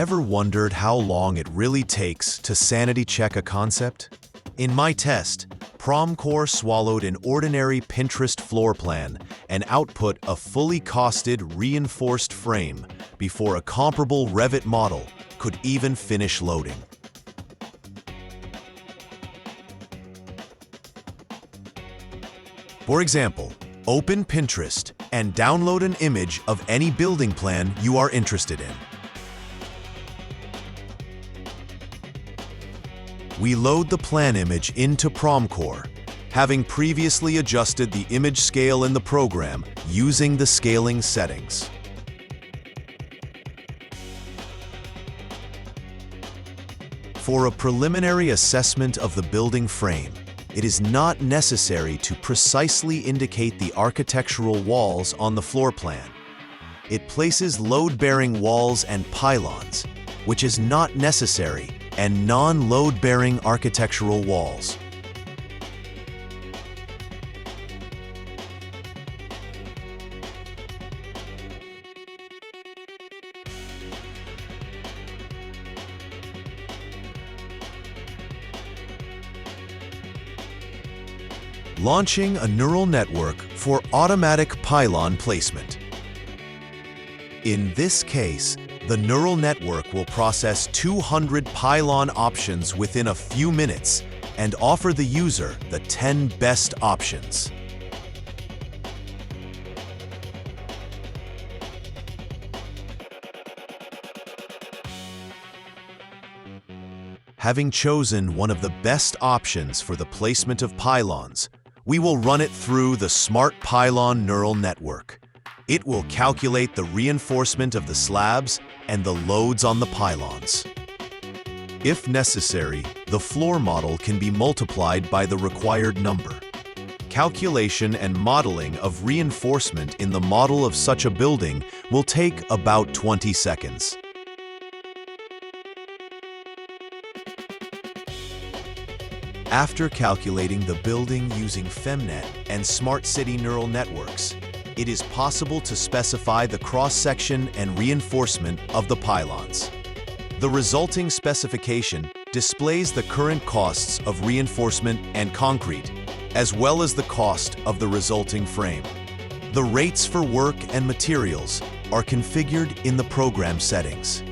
Ever wondered how long it really takes to sanity check a concept? In my test, PromCore swallowed an ordinary Pinterest floor plan and output a fully costed reinforced frame before a comparable Revit model could even finish loading. For example, open Pinterest and download an image of any building plan you are interested in. We load the plan image into PromCore, having previously adjusted the image scale in the program using the scaling settings. For a preliminary assessment of the building frame, it is not necessary to precisely indicate the architectural walls on the floor plan. It places load-bearing walls and pylons, which is not necessary, and non-load-bearing architectural walls. Launching a neural network for automatic pylon placement. In this case, the neural network will process 200 pylon options within a few minutes and offer the user the 10 best options. Having chosen one of the best options for the placement of pylons, we will run it through the Smart Pylon Neural Network. It will calculate the reinforcement of the slabs and the loads on the pylons. If necessary, the floor model can be multiplied by the required number. Calculation and modeling of reinforcement in the model of such a building will take about 20 seconds. After calculating the building using FemNet and Smart City neural networks, it is possible to specify the cross-section and reinforcement of the pylons. The resulting specification displays the current costs of reinforcement and concrete, as well as the cost of the resulting frame. The rates for work and materials are configured in the program settings.